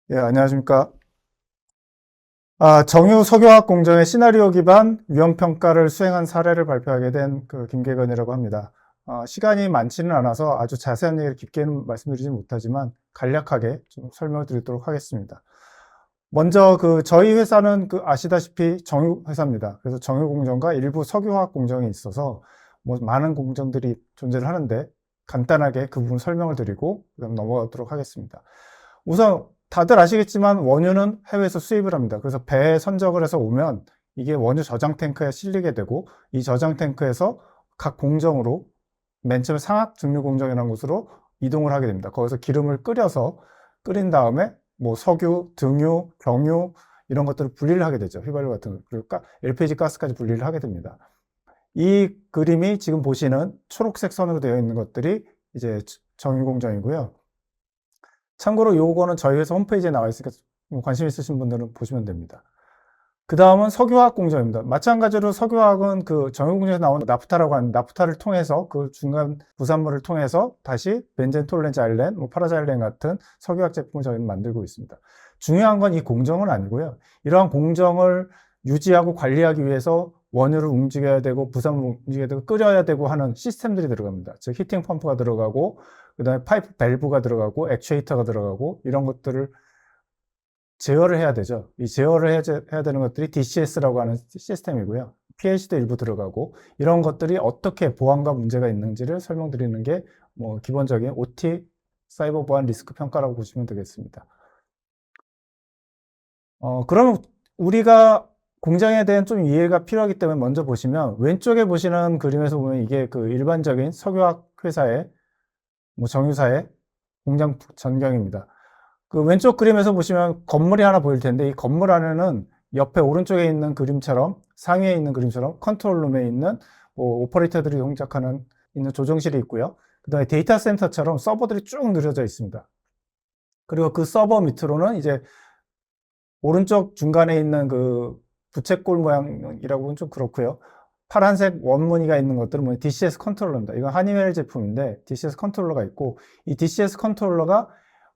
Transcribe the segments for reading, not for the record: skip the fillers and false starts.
예, 안녕하십니까. 정유 석유화학 공정의 시나리오 기반 위험평가를 수행한 사례를 발표하게 된 그 김계건이라고 합니다. 시간이 많지는 않아서 아주 자세한 얘기를 깊게는 말씀드리지 못하지만 간략하게 좀 설명을 드리도록 하겠습니다. 먼저 저희 회사는 아시다시피 정유 회사입니다. 그래서 정유 공정과 일부 석유화학 공정이 있어서 뭐 많은 공정들이 존재를 하는데 간단하게 그 부분 설명을 드리고 그다음 넘어가도록 하겠습니다. 우선 다들 아시겠지만 원유는 해외에서 수입을 합니다. 그래서 배에 선적을 해서 오면 이게 원유 저장 탱크에 실리게 되고 이 저장 탱크에서 각 공정으로 맨 처음에 상합 증류 공정이라는 곳으로 이동을 하게 됩니다. 거기서 기름을 끓인 다음에 뭐 석유, 등유, 경유 이런 것들을 분리를 하게 되죠. 휘발유 같은 거. 그리고 LPG 가스까지 분리를 하게 됩니다. 이 그림이 지금 보시는 초록색 선으로 되어 있는 것들이 이제 정유 공정이고요. 참고로 요거는 저희 회사 홈페이지에 나와 있으니까 관심 있으신 분들은 보시면 됩니다. 그 다음은 석유화학 공정입니다. 마찬가지로 석유화학은 정유 공정에서 나오는 나프타라고 하는 나프타를 통해서 그 중간 부산물을 통해서 다시 벤젠 톨렌자일렌, 파라자일렌 같은 석유화학 제품을 저희는 만들고 있습니다. 중요한 건 이 공정은 아니고요. 이러한 공정을 유지하고 관리하기 위해서 원유를 움직여야 되고 부산물을 움직여야 되고 끓여야 되고 하는 시스템들이 들어갑니다. 즉 히팅 펌프가 들어가고 그다음에 파이프 밸브가 들어가고 액추에이터가 들어가고 이런 것들을 제어를 해야 되죠. 이 제어를 해야 되는 것들이 DCS라고 하는 시스템이고요. PLC도 일부 들어가고 이런 것들이 어떻게 보안과 문제가 있는지를 설명드리는 게 뭐 기본적인 OT 사이버 보안 리스크 평가라고 보시면 되겠습니다. 그러면 우리가 공장에 대한 좀 이해가 필요하기 때문에 먼저 보시면 왼쪽에 보시는 그림에서 보면 이게 일반적인 석유화학 회사의 뭐 정유사의 공장 전경입니다. 왼쪽 그림에서 보시면 건물이 하나 보일 텐데 이 건물 안에는 옆에 오른쪽에 있는 그림처럼 상위에 있는 그림처럼 컨트롤룸에 있는 뭐 오퍼레이터들이 동작하는 있는 조정실이 있고요. 그 다음에 데이터 센터처럼 서버들이 쭉 늘어져 있습니다. 그리고 그 서버 밑으로는 이제 오른쪽 중간에 있는 부채꼴 모양이라고는 좀 그렇고요. 파란색 원무늬가 있는 것들은 뭐 DCS 컨트롤러입니다. 이건 하니웰 제품인데 DCS 컨트롤러가 있고 이 DCS 컨트롤러가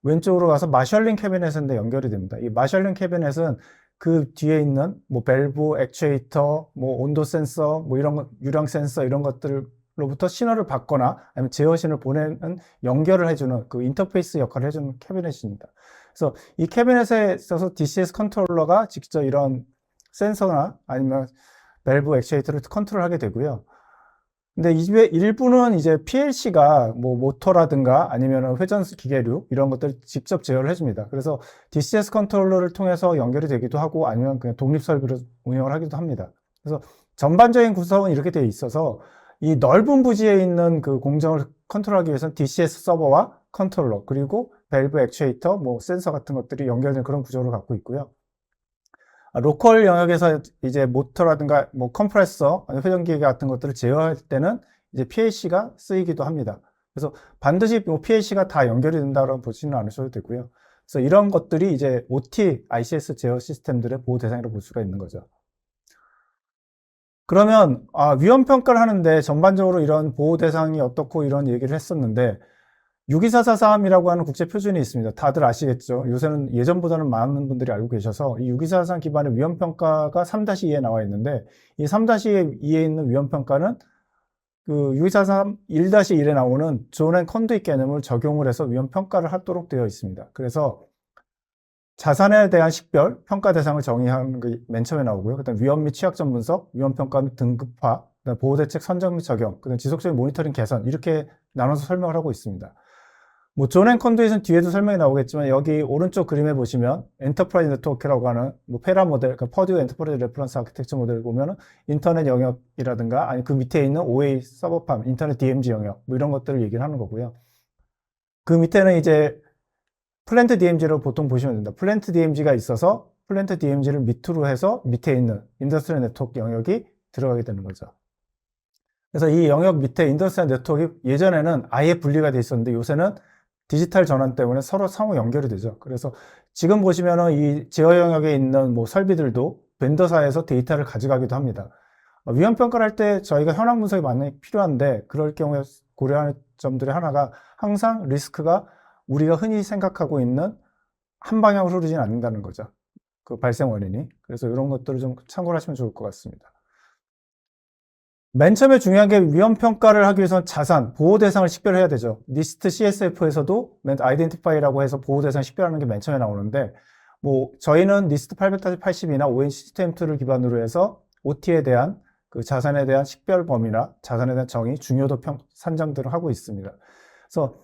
왼쪽으로 가서 마셜링 캐비넷인데 연결이 됩니다. 이 마셜링 캐비넷은 그 뒤에 있는 뭐 밸브, 액추에이터, 뭐 온도 센서, 뭐 이런 유량 센서 이런 것들로부터 신호를 받거나 아니면 제어신을 보내는 연결을 해주는 그 인터페이스 역할을 해주는 캐비넷입니다. 그래서 이 캐비넷에 있어서 DCS 컨트롤러가 직접 이런 센서나 아니면 밸브 액추에이터를 컨트롤하게 되고요. 근데 이 집에 일부는 이제 PLC가 뭐 모터라든가 아니면 회전 기계류 이런 것들 직접 제어를 해줍니다. 그래서 DCS 컨트롤러를 통해서 연결이 되기도 하고 아니면 그냥 독립 설비로 운영을 하기도 합니다. 그래서 전반적인 구성은 이렇게 되어 있어서 이 넓은 부지에 있는 그 공정을 컨트롤하기 위해서는 DCS 서버와 컨트롤러 그리고 밸브 액추에이터, 뭐 센서 같은 것들이 연결된 그런 구조를 갖고 있고요. 로컬 영역에서 이제 모터라든가 뭐 컴프레서, 회전기계 같은 것들을 제어할 때는 이제 PLC가 쓰이기도 합니다. 그래서 반드시 뭐 PLC가 다 연결이 된다고 보지는 않으셔도 되고요. 그래서 이런 것들이 이제 OT, ICS 제어 시스템들의 보호 대상이라고 볼 수가 있는 거죠. 그러면 위험 평가를 하는데 전반적으로 이런 보호 대상이 어떻고 이런 얘기를 했었는데 62443이라고 하는 국제 표준이 있습니다. 다들 아시겠죠? 요새는 예전보다는 많은 분들이 알고 계셔서 이 62443 기반의 위험 평가가 3-2에 나와 있는데 이 3-2에 있는 위험 평가는 6243 1-1에 나오는 존 앤 컨두잇 개념을 적용을 해서 위험 평가를 하도록 되어 있습니다. 그래서 자산에 대한 식별, 평가 대상을 정의하는 게 맨 처음에 나오고요. 그다음 위험 및 취약점 분석, 위험 평가 및 등급화, 그다음 보호 대책 선정 및 적용, 그다음 지속적인 모니터링 개선 이렇게 나눠서 설명을 하고 있습니다. 뭐 존 앤 컨두잇은 뒤에도 설명이 나오겠지만 여기 오른쪽 그림에 보시면 엔터프라이즈 네트워크라고 하는 뭐 페라 모델, 그러니까 퍼듀 엔터프라이즈 레퍼런스 아키텍처 모델을 보면은 인터넷 영역이라든가 아니 그 밑에 있는 OA 서버팜, 인터넷 DMZ 영역 뭐 이런 것들을 얘기를 하는 거고요. 그 밑에는 이제 플랜트 DMZ로 보통 보시면 됩니다. 플랜트 DMZ가 있어서 플랜트 DMZ를 밑으로 해서 밑에 있는 인더스트리얼 네트워크 영역이 들어가게 되는 거죠. 그래서 이 영역 밑에 인더스트리얼 네트워크가 예전에는 아예 분리가 돼 있었는데 요새는 디지털 전환 때문에 서로 상호 연결이 되죠. 그래서 지금 보시면은 이 제어 영역에 있는 뭐 설비들도 벤더사에서 데이터를 가져가기도 합니다. 위험 평가를 할 때 저희가 현황 분석이 많이 필요한데 그럴 경우에 고려하는 점들의 하나가 항상 리스크가 우리가 흔히 생각하고 있는 한 방향으로 흐르진 않는다는 거죠. 그 발생 원인이. 그래서 이런 것들을 좀 참고를 하시면 좋을 것 같습니다. 맨 처음에 중요한 게 위험 평가를 하기 위해서는 자산, 보호 대상을 식별해야 되죠. NIST CSF에서도 아이덴티파이라고 해서 보호 대상 식별하는 게 맨 처음에 나오는데, 뭐 저희는 NIST 800-80이나 ONC 시스템2를 기반으로 해서 OT에 대한 그 자산에 대한 식별 범위나 자산에 대한 정의, 중요도 산정들을 하고 있습니다. 그래서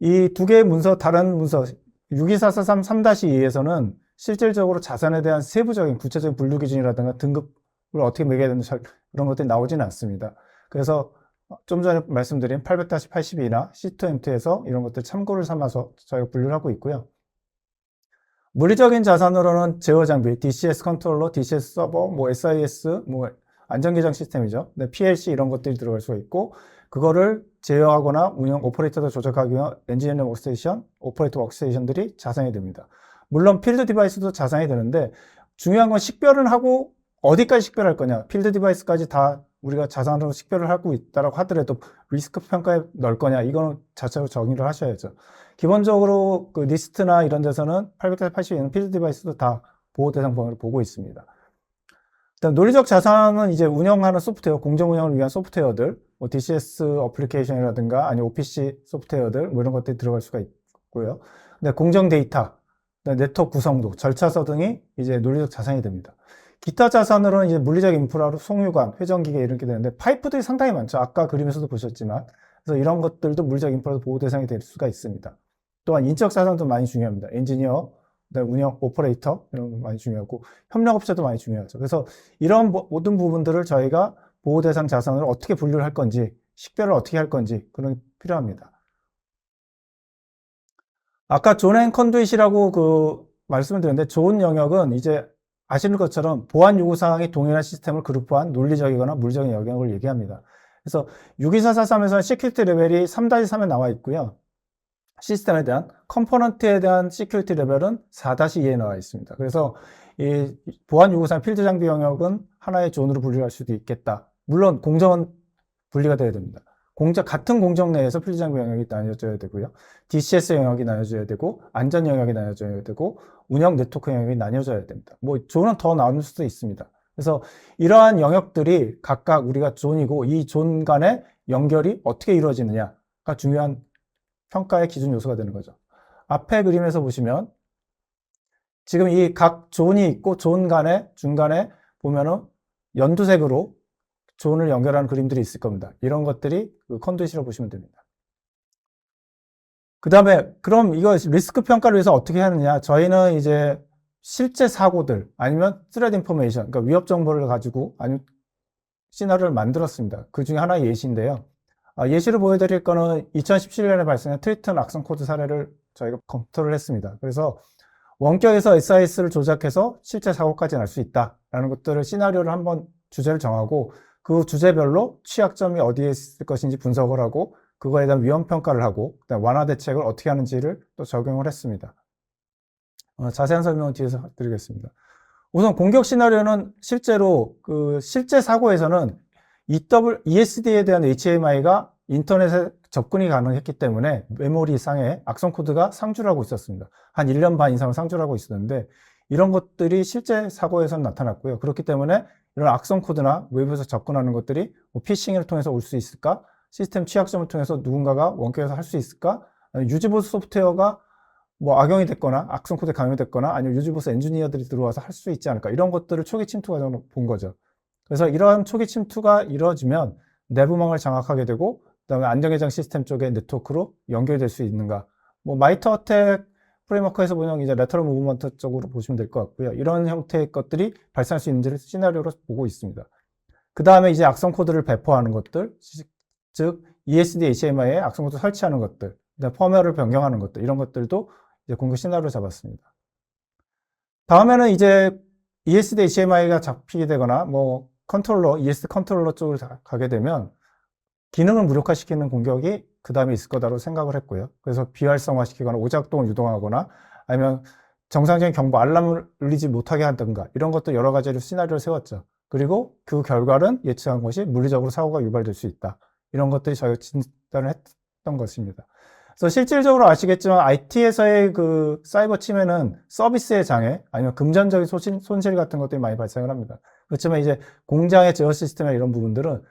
이 두 개의 문서, 다른 문서 62443 3-2에서는 실질적으로 자산에 대한 세부적인 구체적인 분류 기준이라든가 등급을 어떻게 매겨야 되는지 그런 것들이 나오지는 않습니다. 그래서 좀 전에 말씀드린 800-82나 C2M2에서 이런 것들 참고를 삼아서 저희가 분류를 하고 있고요. 물리적인 자산으로는 제어 장비, DCS 컨트롤러, DCS 서버, 뭐 SIS, 뭐 안전계정 시스템이죠. PLC 이런 것들이 들어갈 수가 있고, 그거를 제어하거나 운영, 오퍼레이터도 조작하기 위한 엔지니어링 워크스테이션, 오퍼레이터 워크스테이션들이 자산이 됩니다. 물론 필드 디바이스도 자산이 되는데, 중요한 건 식별을 하고 어디까지 식별할 거냐. 필드 디바이스까지 다 우리가 자산으로 식별을 하고 있다고 하더라도 리스크 평가에 넣을 거냐. 이거는 자체로 정의를 하셔야죠. 기본적으로 그 니스트나 이런 데서는 800-82는 필드 디바이스도 다 보호 대상 범위를 보고 있습니다. 일단 논리적 자산은 이제 운영하는 소프트웨어, 공정 운영을 위한 소프트웨어들, 뭐 DCS 어플리케이션이라든가 아니면 OPC 소프트웨어들 뭐 이런 것들이 들어갈 수가 있고요. 근데 공정 데이터, 네트워크 구성도, 절차서 등이 이제 논리적 자산이 됩니다. 기타 자산으로는 이제 물리적 인프라로 송유관, 회전기계 이런 게 되는데 파이프들이 상당히 많죠. 아까 그림에서도 보셨지만. 그래서 이런 것들도 물리적 인프라도 보호 대상이 될 수가 있습니다. 또한 인적 자산도 많이 중요합니다. 엔지니어, 운영, 오퍼레이터 이런 거 많이 중요하고 협력업체도 많이 중요하죠. 그래서 이런 모든 부분들을 저희가 보호 대상 자산을 어떻게 분류를 할 건지, 식별을 어떻게 할 건지 그런 게 필요합니다. 아까 존 앤 컨두잇이라고 그 말씀을 드렸는데 존 영역은 이제 아시는 것처럼 보안 요구사항이 동일한 시스템을 그룹화한 논리적이거나 물리적인 영역을 얘기합니다. 그래서 62443에서는 시큐리티 레벨이 3-3에 나와 있고요. 시스템에 대한 컴포넌트에 대한 시큐리티 레벨은 4-2에 나와 있습니다. 그래서 이 보안 요구사항 필드 장비 영역은 하나의 존으로 분류할 수도 있겠다. 물론 공정은 분리가 돼야 됩니다. 같은 공정 내에서 필드 장비 영역이 나뉘어져야 되고요. DCS 영역이 나뉘어져야 되고, 안전 영역이 나뉘어져야 되고, 운영 네트워크 영역이 나뉘어져야 됩니다. 뭐 존은 더 나눌 수도 있습니다. 그래서 이러한 영역들이 각각 우리가 존이고 이 존 간의 연결이 어떻게 이루어지느냐가 중요한 평가의 기준 요소가 되는 거죠. 앞에 그림에서 보시면 지금 이 각 존이 있고 존 간에 중간에 보면은 연두색으로 존을 연결하는 그림들이 있을 겁니다. 이런 것들이 그 컨두잇이라고 보시면 됩니다. 그 다음에 그럼 이거 리스크 평가를 위해서 어떻게 하느냐. 저희는 이제 실제 사고들 아니면 스레드 인포메이션, 그러니까 위협 정보를 가지고 아니면 시나리오를 만들었습니다. 그 중에 하나의 예시인데요. 예시를 보여드릴 거는 2017년에 발생한 트리튼 악성 코드 사례를 저희가 검토를 했습니다. 그래서 원격에서 SIS를 조작해서 실제 사고까지 날 수 있다라는 것들을 시나리오를 한번 주제를 정하고 그 주제별로 취약점이 어디에 있을 것인지 분석을 하고 그거에 대한 위험 평가를 하고 그다음 완화 대책을 어떻게 하는지를 또 적용을 했습니다. 자세한 설명은 뒤에서 드리겠습니다. 우선 공격 시나리오는 실제로 그 실제 사고에서는 ESD에 대한 HMI가 인터넷에 접근이 가능했기 때문에 메모리 상에 악성 코드가 상주를 하고 있었습니다. 한 1년 반 이상을 상주를 하고 있었는데 이런 것들이 실제 사고에서는 나타났고요. 그렇기 때문에 이런 악성 코드나 외부에서 접근하는 것들이 뭐 피싱을 통해서 올 수 있을까? 시스템 취약점을 통해서 누군가가 원격에서 할 수 있을까? 유지보수 소프트웨어가 뭐 악용이 됐거나 악성 코드에 감염이 됐거나 아니면 유지보수 엔지니어들이 들어와서 할 수 있지 않을까? 이런 것들을 초기 침투 과정으로 본 거죠. 그래서 이러한 초기 침투가 이루어지면 내부망을 장악하게 되고 그다음에 안전계정 시스템 쪽의 네트워크로 연결될 수 있는가? 뭐 마이터 어택 프레임워크에서 보면 이제 레터럴 무브먼트 쪽으로 보시면 될 것 같고요. 이런 형태의 것들이 발생할 수 있는지를 시나리오로 보고 있습니다. 그 다음에 이제 악성 코드를 배포하는 것들, 즉 ESD HMI에 악성 코드 설치하는 것들, 펌웨어를 변경하는 것들 이런 것들도 이제 공격 시나리오로 잡았습니다. 다음에는 이제 ESD HMI가 잡히게 되거나 뭐 컨트롤러, ESD 컨트롤러 쪽으로 가게 되면 기능을 무력화시키는 공격이 그 다음에 있을 거다로 생각을 했고요. 그래서 비활성화시키거나 오작동을 유도하거나 아니면 정상적인 경보 알람을 울리지 못하게 한다든가 이런 것들 여러 가지로 시나리오를 세웠죠. 그리고 그 결과는 예측한 것이 물리적으로 사고가 유발될 수 있다. 이런 것들이 저희가 진단을 했던 것입니다. 그래서 실질적으로 아시겠지만 IT에서의 그 사이버 침해는 서비스의 장애 아니면 금전적인 손실 같은 것들이 많이 발생을 합니다. 그렇지만 이제 공장의 제어 시스템이나 이런 부분들은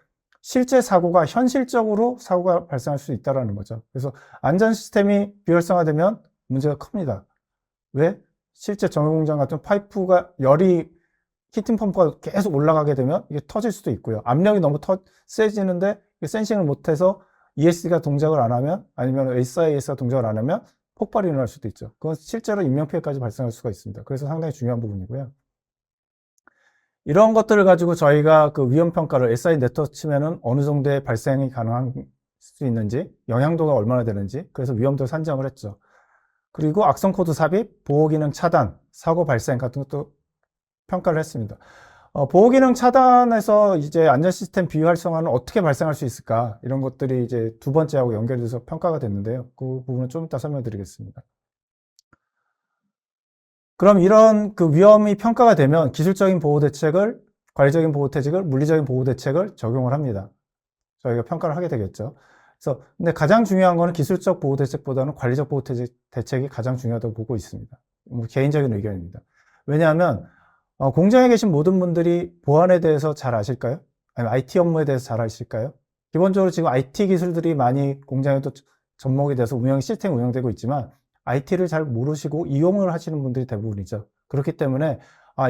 실제 사고가 현실적으로 사고가 발생할 수 있다는 거죠. 그래서 안전 시스템이 비활성화되면 문제가 큽니다. 왜? 실제 정유 공장 같은 파이프가 열이 히팅 펌프가 계속 올라가게 되면 이게 터질 수도 있고요. 압력이 너무 세지는데 센싱을 못해서 ESD가 동작을 안 하면 아니면 SIS가 동작을 안 하면 폭발이 일어날 수도 있죠. 그건 실제로 인명피해까지 발생할 수가 있습니다. 그래서 상당히 중요한 부분이고요. 이런 것들을 가지고 저희가 그 위험평가를 SI 네트워크 치면은 어느 정도의 발생이 가능할 수 있는지, 영향도가 얼마나 되는지, 그래서 위험도를 산정을 했죠. 그리고 악성 코드 삽입, 보호기능 차단, 사고 발생 같은 것도 평가를 했습니다. 보호기능 차단에서 이제 안전 시스템 비활성화는 어떻게 발생할 수 있을까? 이런 것들이 이제 두 번째하고 연결돼서 평가가 됐는데요. 그 부분은 좀 이따 설명드리겠습니다. 그럼 이런 그 위험이 평가가 되면 기술적인 보호 대책을, 관리적인 보호 대책을, 물리적인 보호 대책을 적용을 합니다. 저희가 평가를 하게 되겠죠. 그래서 근데 가장 중요한 거는 기술적 보호 대책보다는 관리적 보호 대책이 가장 중요하다고 보고 있습니다. 개인적인 의견입니다. 왜냐하면 공장에 계신 모든 분들이 보안에 대해서 잘 아실까요? 아니면 IT 업무에 대해서 잘 아실까요? 기본적으로 지금 IT 기술들이 많이 공장에도 접목이 돼서 시스템이 운영되고 있지만 IT를 잘 모르시고 이용을 하시는 분들이 대부분이죠. 그렇기 때문에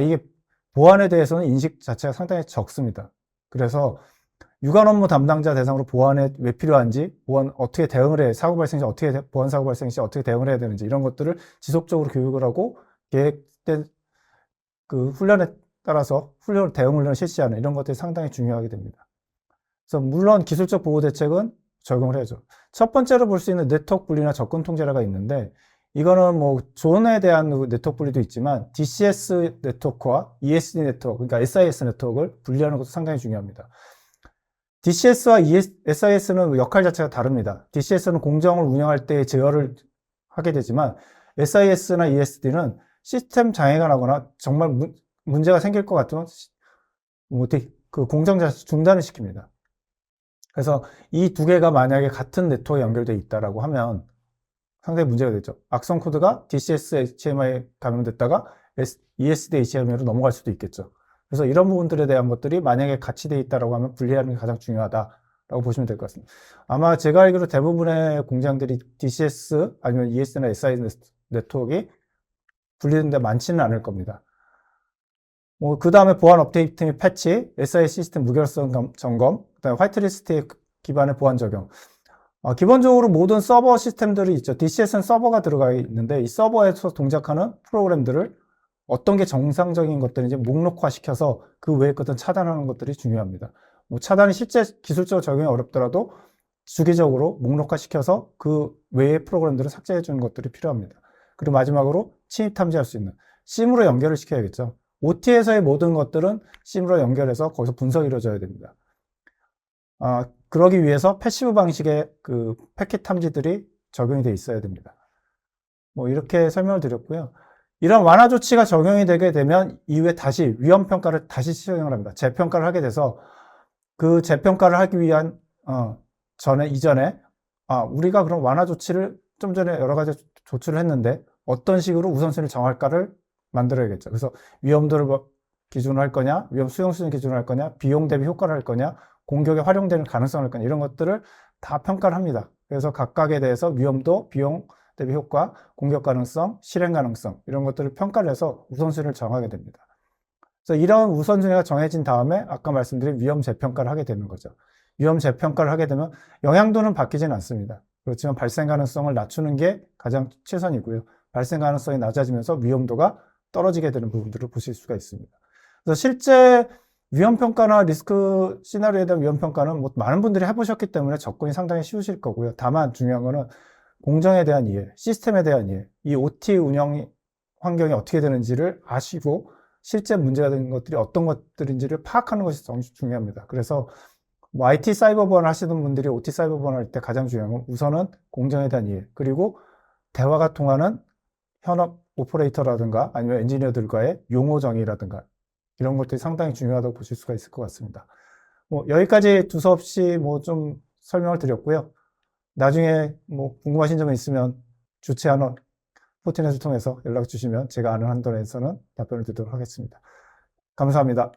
이게 보안에 대해서는 인식 자체가 상당히 적습니다. 그래서 유관 업무 담당자 대상으로 보안에 왜 필요한지, 보안 어떻게 대응을 해, 사고 발생 시 어떻게 보안 사고 발생 시 어떻게 대응을 해야 되는지 이런 것들을 지속적으로 교육을 하고 계획된 그 훈련에 따라서 대응 훈련을 실시하는 이런 것들이 상당히 중요하게 됩니다. 그래서 물론 기술적 보호 대책은 적용을 해야죠. 첫 번째로 볼 수 있는 네트워크 분리나 접근 통제라가 있는데 이거는 뭐 존에 대한 네트워크 분리도 있지만 DCS 네트워크와 ESD 네트워크, 그러니까 SIS 네트워크를 분리하는 것도 상당히 중요합니다. DCS와 SIS는 역할 자체가 다릅니다. DCS는 공정을 운영할 때 제어를 하게 되지만 SIS나 ESD는 시스템 장애가 나거나 정말 문제가 생길 것 같으면 그 공정 자체 중단을 시킵니다. 그래서 이 두 개가 만약에 같은 네트워크에 연결되어 있다라고 하면 상당히 문제가 되죠. 악성 코드가 DCS HMI에 감염됐다가 ESD HMI로 넘어갈 수도 있겠죠. 그래서 이런 부분들에 대한 것들이 만약에 같이 되어 있다라고 하면 분리하는 게 가장 중요하다라고 보시면 될 것 같습니다. 아마 제가 알기로 대부분의 공장들이 DCS 아니면 ESD나 SI 네트워크가 분리된 데 많지는 않을 겁니다. 그 다음에 보안 업데이트 및 패치, SI 시스템 무결성 점검, 그다음에 화이트리스트 기반의 보안 적용. 기본적으로 모든 서버 시스템들이 있죠. DCS는 서버가 들어가 있는데 이 서버에서 동작하는 프로그램들을 어떤 게 정상적인 것들인지 목록화시켜서 그 외의 것들은 차단하는 것들이 중요합니다. 차단이 실제 기술적으로 적용이 어렵더라도 주기적으로 목록화시켜서 그 외의 프로그램들을 삭제해 주는 것들이 필요합니다. 그리고 마지막으로 침입 탐지할 수 있는 심으로 연결을 시켜야겠죠. OT에서의 모든 것들은 심으로 연결해서 거기서 분석이 이루어져야 됩니다. 그러기 위해서 패시브 방식의 그 패킷 탐지들이 적용이 되어 있어야 됩니다. 이렇게 설명을 드렸고요. 이런 완화 조치가 적용이 되게 되면 이후에 다시 위험 평가를 다시 시행을 합니다. 재평가를 하게 돼서 그 재평가를 하기 위한 이전에 우리가 그런 완화 조치를 좀 전에 여러 가지 조치를 했는데 어떤 식으로 우선순위를 정할까를 만들어야겠죠. 그래서 위험도를 기준으로 할 거냐, 위험 수용 수준 기준으로 할 거냐, 비용 대비 효과를 할 거냐, 공격에 활용되는 가능성을 할 거냐, 이런 것들을 다 평가를 합니다. 그래서 각각에 대해서 위험도, 비용 대비 효과, 공격 가능성, 실행 가능성 이런 것들을 평가를 해서 우선순위를 정하게 됩니다. 그래서 이런 우선순위가 정해진 다음에 아까 말씀드린 위험 재평가를 하게 되는 거죠. 위험 재평가를 하게 되면 영향도는 바뀌지는 않습니다. 그렇지만 발생 가능성을 낮추는 게 가장 최선이고요. 발생 가능성이 낮아지면서 위험도가 떨어지게 되는 부분들을 보실 수가 있습니다. 그래서 실제 위험평가나 리스크 시나리오에 대한 위험평가는 많은 분들이 해보셨기 때문에 접근이 상당히 쉬우실 거고요. 다만 중요한 거는 공정에 대한 이해, 시스템에 대한 이해, 이 OT 운영 환경이 어떻게 되는지를 아시고 실제 문제가 되는 것들이 어떤 것들인지를 파악하는 것이 중요합니다. 그래서 IT 사이버 보안 하시는 분들이 OT 사이버 보안 할 때 가장 중요한 건 우선은 공정에 대한 이해, 그리고 대화가 통하는 현업 오퍼레이터라든가 아니면 엔지니어들과의 용어 정의라든가 이런 것들이 상당히 중요하다고 보실 수가 있을 것 같습니다. 여기까지 두서없이 좀 설명을 드렸고요. 나중에 뭐 궁금하신 점이 있으면 주최하는 포티넷을 통해서 연락 주시면 제가 아는 한도 내에서는 답변을 드리도록 하겠습니다. 감사합니다.